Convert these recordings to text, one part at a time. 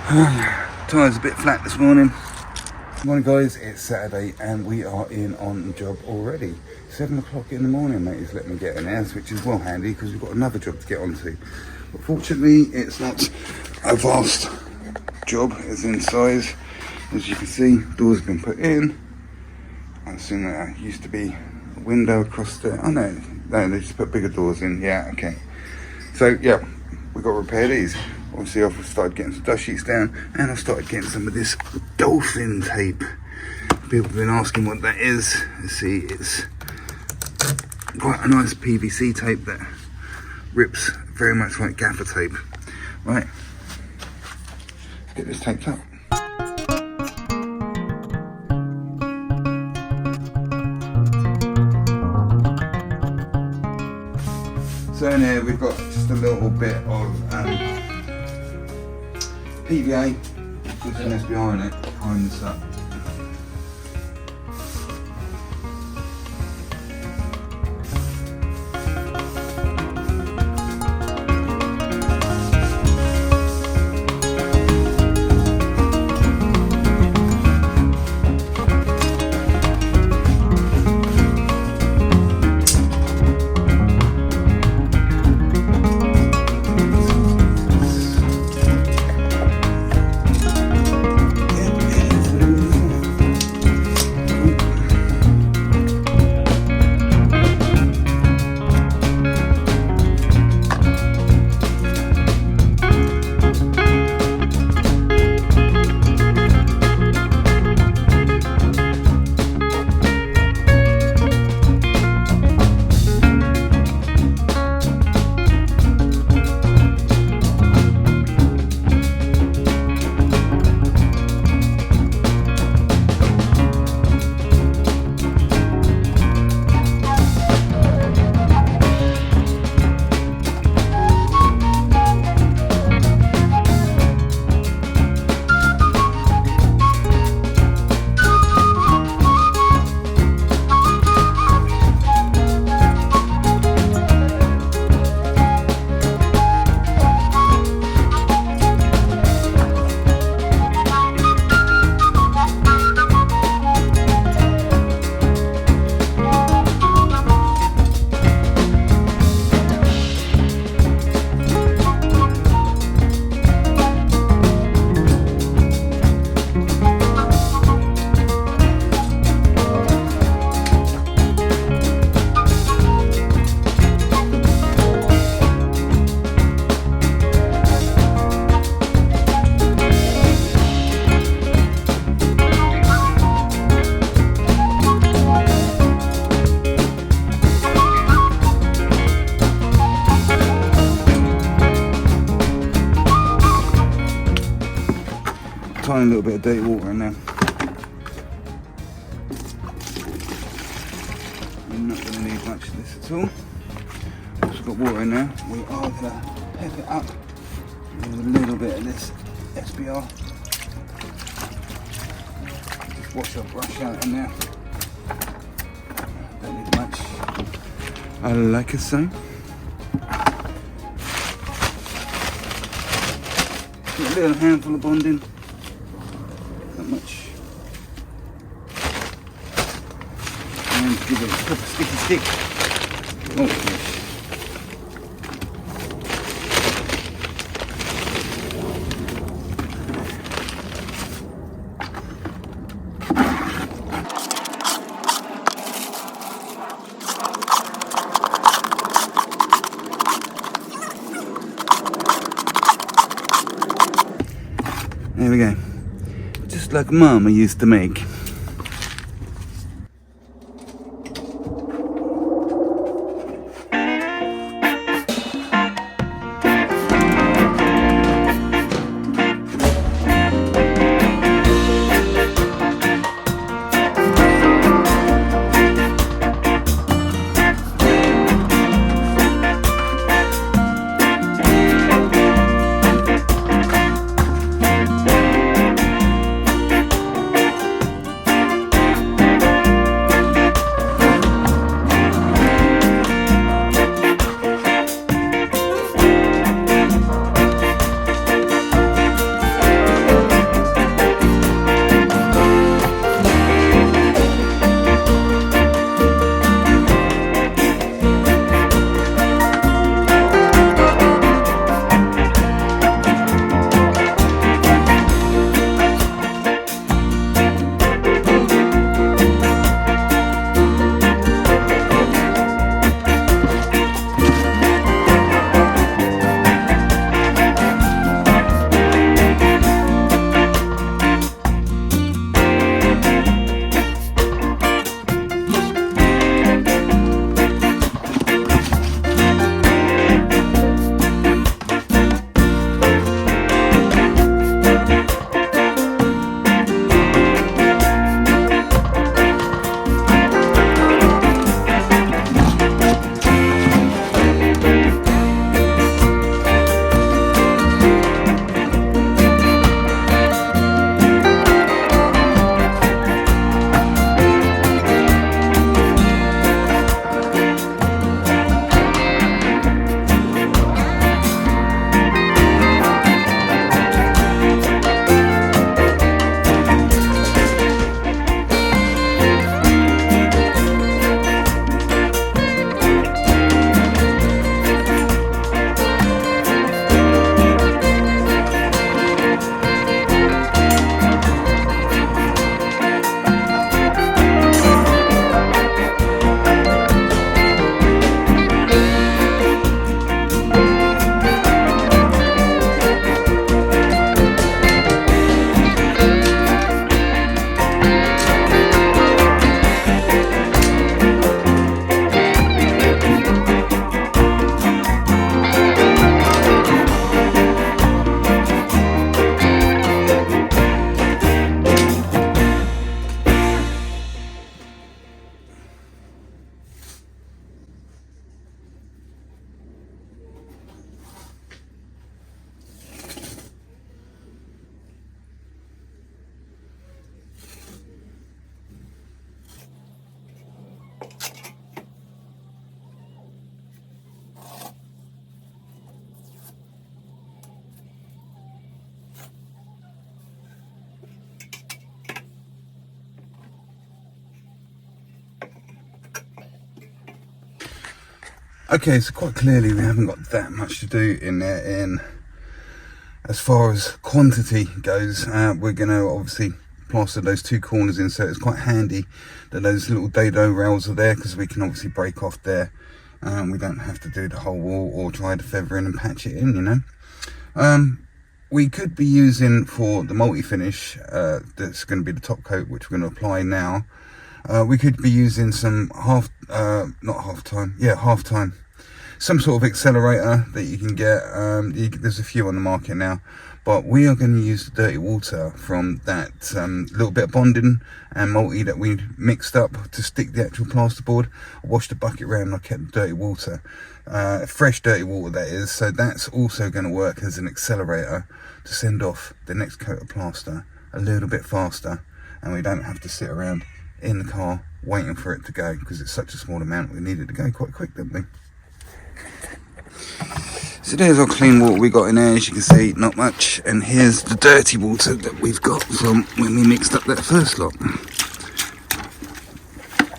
Tyres a bit flat this morning. Morning guys, it's Saturday and we are in on the job already. 7 o'clock in the morning, mate, is letting me get in there, which is well handy because we've got another job to get onto. But fortunately, it's not a vast job, it's in size. As you can see, doors have been put in. I assume that used to be a window across there. Oh no, they just put bigger doors in. Yeah, okay. So yeah, we've got to repair these. Obviously I've started getting some dust sheets down and I've started getting some of this dolphin tape. People have been asking what that is. You see, it's quite a nice PVC tape that rips very much like gaffer tape. Right, let's get this taped up. So in here we've got just a little bit of PVA, just an SBR in it, tying this up. Tiny little bit of dirty water in there. We're not going to need much of this at all. Also got water in there. We are going to pep it up with a little bit of this SBR. Just wash our brush out in there. Don't need much. I like it so. A little handful of bonding. Much, and give it a proper sticky stick. Oh, yes. There we go. Just like Mama used to make. Okay, so quite clearly we haven't got that much to do in there. In as far as quantity goes, we're going to obviously plaster those two corners in, so it's quite handy that those little dado rails are there, because we can obviously break off there. We don't have to do the whole wall or try to feather in and patch it in, you know. We could be using for the multi-finish, that's going to be the top coat, which we're going to apply now. We could be using some half time, some sort of accelerator that you can get. There's a few on the market now, but we are going to use the dirty water from that little bit of bonding and multi that we mixed up to stick the actual plasterboard. I washed the bucket around and I kept the dirty water, fresh dirty water that is, so that's also going to work as an accelerator to send off the next coat of plaster a little bit faster, and we don't have to sit around in the car waiting for it to go, because it's such a small amount. We need it to go quite quick, don't we? So there's our clean water we got in there, as you can see, not much. And here's the dirty water that we've got from when we mixed up that first lot.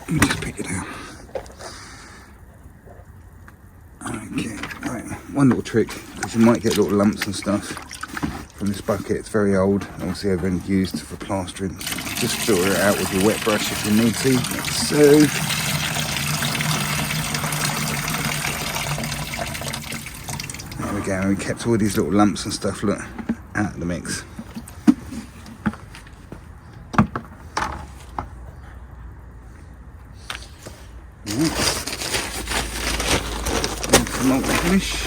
Let me just pick it out. Okay, right, one little trick, because you might get little lumps and stuff from this bucket. It's very old, obviously I've been used for plastering. Just filter it out with your wet brush if you need to, like so. There we go, we kept all these little lumps and stuff, look, out of the mix. Right. Multi-finish.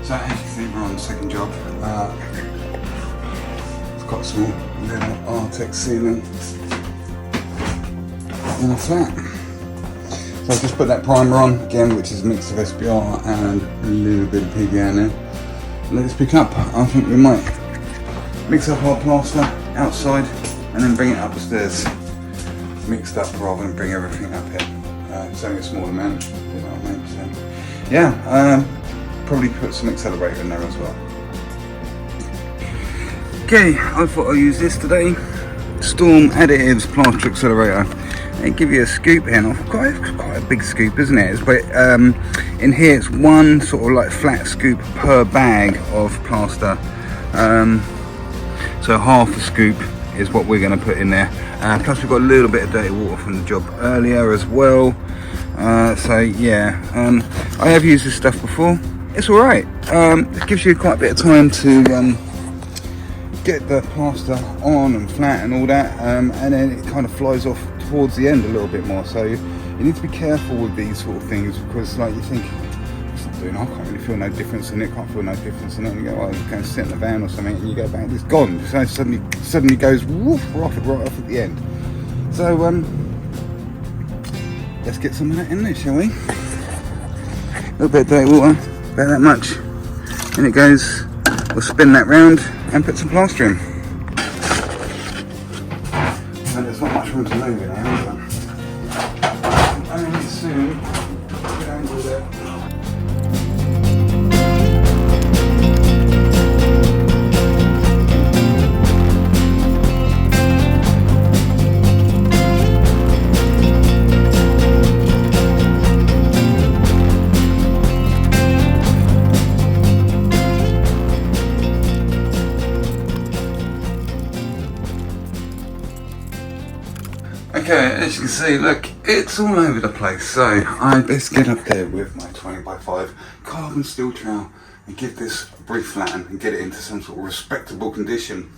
So as you see, we're on the second job. It's quite small, little Artex ceiling in a flat. So I've just put that primer on again, which is a mix of SBR and a little bit of PVA in there. Let this pick up. I think we might mix up our plaster outside and then bring it up the stairs. Mixed up rather than bring everything up here. It's only a small amount, you know what I mean? So, yeah, probably put some accelerator in there as well. Okay, I thought I'd use this today. Storm Additives Plaster Accelerator. They give you a scoop here, and quite a big scoop, isn't it? But in here it's one sort of like flat scoop per bag of plaster. So half a scoop is what we're going to put in there. Plus we've got a little bit of dirty water from the job earlier as well. So yeah, I have used this stuff before. It's alright. It gives you quite a bit of time to get the plaster on and flat and all that, and then it kind of flies off towards the end a little bit more. So you need to be careful with these sort of things, because like you think, what's it doing? I can't really feel no difference in it, can't feel no difference in it, and you go, oh, you go and sit in the van or something, and you go back, it's gone. So it suddenly goes woof, right off at the end. So let's get some of that in there, shall we? A little bit of dirty water, about that much, and it goes. We'll spin that round and put some plaster in. So there's not much room to move in here, is there? Only soon, get angle there. Okay, as you can see, look, it's all over the place. So I best get up there with my 20x5 carbon steel trowel and give this a brief flatten and get it into some sort of respectable condition.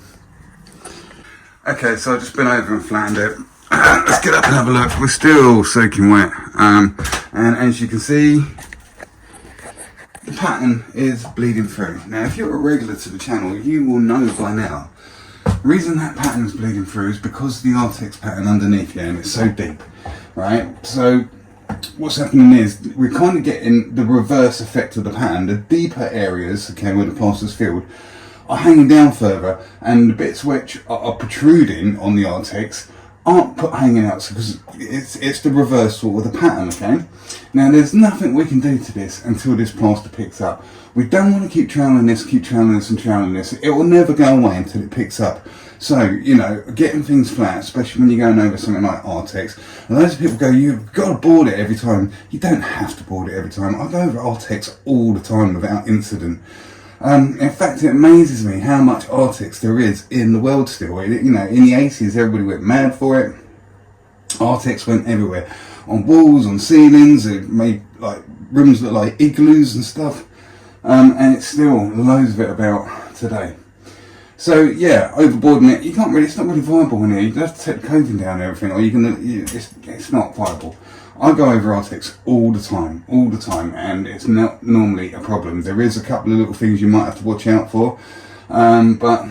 Okay, so I've just been over and flattened it. Let's get up and have a look. We're still soaking wet, and as you can see, the pattern is bleeding through. Now, if you're a regular to the channel, you will know by now. The reason that pattern is bleeding through is because of the Artex pattern underneath here, and it's so deep, right? So what's happening is we're kind of getting the reverse effect of the pattern. The deeper areas, okay, where the plaster's filled, are hanging down further, and the bits which are protruding on the Artex aren't hanging out, because it's the reverse sort of the pattern, okay? Now there's nothing we can do to this until this plaster picks up. We don't want to keep troweling this and troweling this. It will never go away until it picks up. So, you know, getting things flat, especially when you're going over something like Artex, and loads of people go, you've got to board it every time. You don't have to board it every time. I go over Artex all the time without incident. In fact, it amazes me how much Artex there is in the world still. You know, in the 80s, everybody went mad for it. Artex went everywhere. On walls, on ceilings, it made like rooms look like igloos and stuff. And it's still loads of it about today. So yeah, overboarding it, you can't really, it's not really viable in here. You have to take the coating down and everything, or it's not viable. I go over Artex all the time, and it's not normally a problem. There is a couple of little things you might have to watch out for, but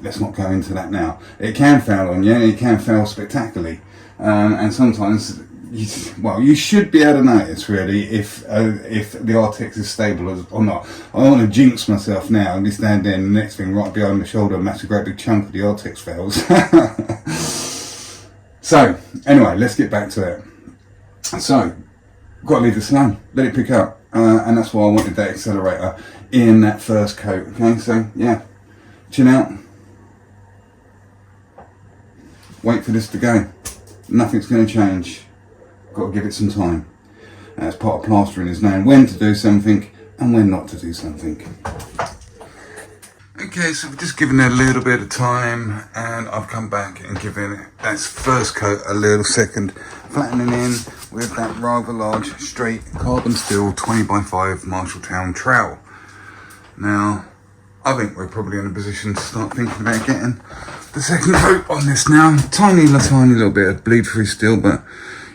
let's not go into that now. It can fail on you, and it can fail spectacularly, and sometimes, you should be able to notice really if the Artex is stable or not. I don't want to jinx myself now and be standing there, and the next thing right behind the shoulder, a massive great big chunk of the Artex fails. So anyway, let's get back to it. So, got to leave this alone, let it pick up, and that's why I wanted that accelerator in that first coat. Okay, so yeah, chin out, wait for this to go. Nothing's going to change. Got to give it some time. As part of plastering is knowing when to do something and when not to do something. Okay, so we've just given it a little bit of time, and I've come back and given it that first coat a little second, flattening in with that rather large straight carbon steel 20x5 Marshalltown trowel. Now, I think we're probably in a position to start thinking about getting the second coat on this now. Tiny little bit of bleed through still, but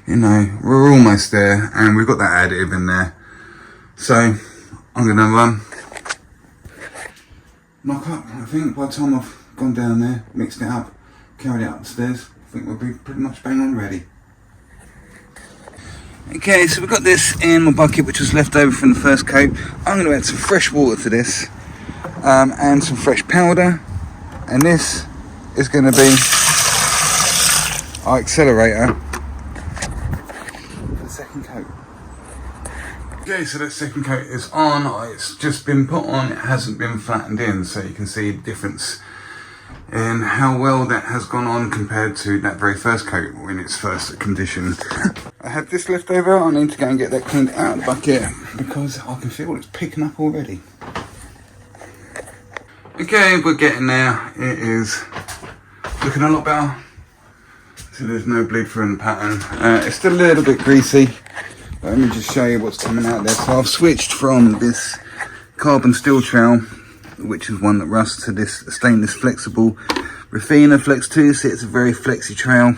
you know, we're almost there, and we've got that additive in there. So I'm gonna knock up. I think by the time I've gone down there, mixed it up, carried it upstairs, I think we'll be pretty much bang on ready. Okay, so we've got this in my bucket which was left over from the first coat. I'm going to add some fresh water to this and some fresh powder, and this is going to be our accelerator for the second coat. Okay, so that second coat is on. It's just been put on, it hasn't been flattened in, so you can see the difference in how well that has gone on compared to that very first coat when it's first conditioned. I have this left over. I need to go and get that cleaned out of the bucket because I can feel it's picking up already. Okay, we're getting there. It is looking a lot better. So there's no bleed through in the pattern. It's still a little bit greasy, but let me just show you what's coming out there. So I've switched from this carbon steel trowel, which is one that rusts, to this stainless flexible Rafina Flex 2. See, it's a very flexy trowel.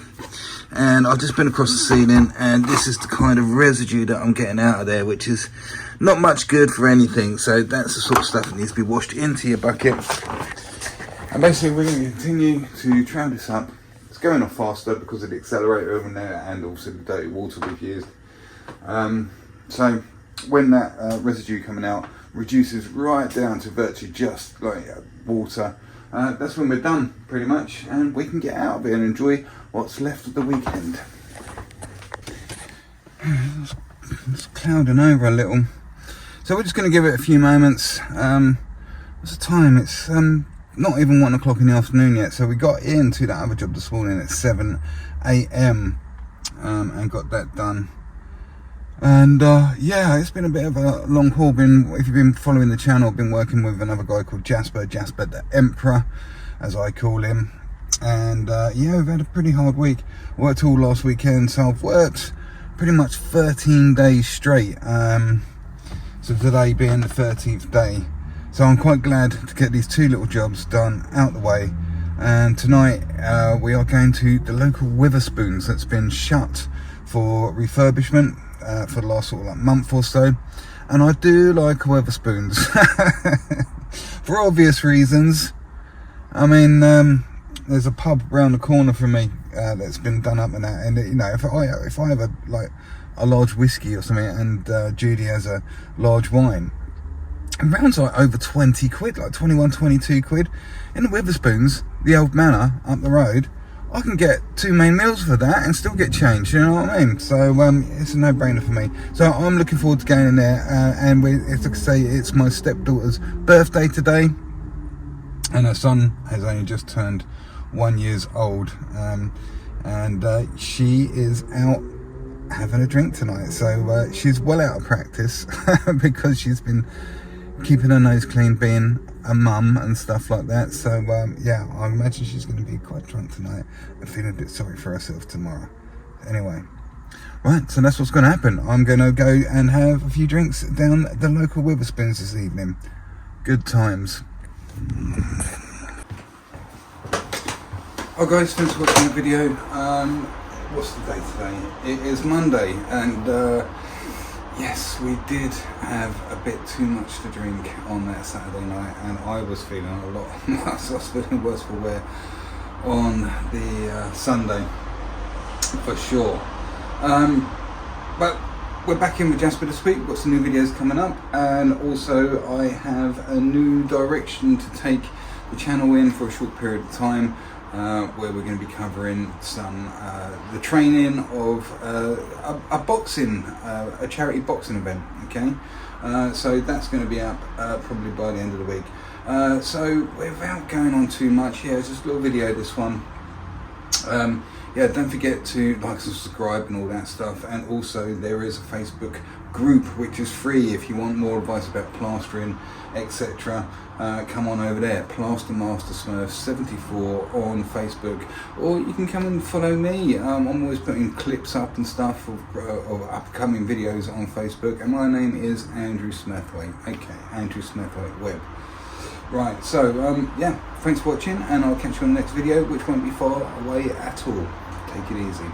And I've just been across the ceiling, and this is the kind of residue that I'm getting out of there, which is not much good for anything. So that's the sort of stuff that needs to be washed into your bucket. And basically we're going to continue to trowel this up. It's going off faster because of the accelerator over there and also the dirty water we've used. So when that residue coming out reduces right down to virtually just like water, that's when we're done pretty much, and we can get out of it and enjoy what's left of the weekend. It's clouding over a little, so we're just going to give it a few moments. What's the time? It's not even 1 o'clock in the afternoon yet, so we got into that other job this morning at 7 AM and got that done. And yeah, it's been a bit of a long haul. If you've been following the channel, I've been working with another guy called Jasper the Emperor, as I call him. And yeah, we've had a pretty hard week. Worked all last weekend, so I've worked pretty much 13 days straight. So today being the 13th day. So I'm quite glad to get these two little jobs done out the way. And tonight we are going to the local Witherspoons that's been shut for refurbishment for the last sort of like month or so. And I do like Witherspoons for obvious reasons. I mean, there's a pub around the corner from me that's been done up and that, and you know, if I have a large whiskey or something, and Judy has a large wine, it rounds like over 20 quid, like 21, 22 quid. In the Witherspoons, the old manor up the road, I can get 2 main meals for that and still get change, you know what I mean? So it's a no-brainer for me. So I'm looking forward to going in there, and as I say, it's my stepdaughter's birthday today, and her son has only just turned 1 year old, and she is out having a drink tonight. So she's well out of practice because she's been keeping her nose clean, being a mum and stuff like that. So yeah, I imagine she's going to be quite drunk tonight and feeling a bit sorry for herself tomorrow. Anyway, right, so that's what's going to happen. I'm going to go and have a few drinks down the local Witherspoons this evening. Good times. Oh guys, thanks for watching the video. What's the day today? It is Monday, and yes, we did have a bit too much to drink on that Saturday night, and I was feeling a lot worse. I was feeling worse for wear on the Sunday, for sure. But we're back in with Jasper this week. We've got some new videos coming up, and also I have a new direction to take the channel in for a short period of time, where we're going to be covering some the training of a boxing, a charity boxing event. Okay, so that's going to be up probably by the end of the week. So without going on too much, yeah, it's just a little video, this one. Yeah, don't forget to like and subscribe and all that stuff, and also there is a Facebook group which is free if you want more advice about plastering, etc. Come on over there, MASTERSMURF74 on Facebook, or you can come and follow me. I'm always putting clips up and stuff of upcoming videos on Facebook, and my name is Andrew Smethwaite. Okay, Andrew Smethwaite Web. Right, so yeah, thanks for watching, and I'll catch you on the next video, which won't be far away at all. Take it easy.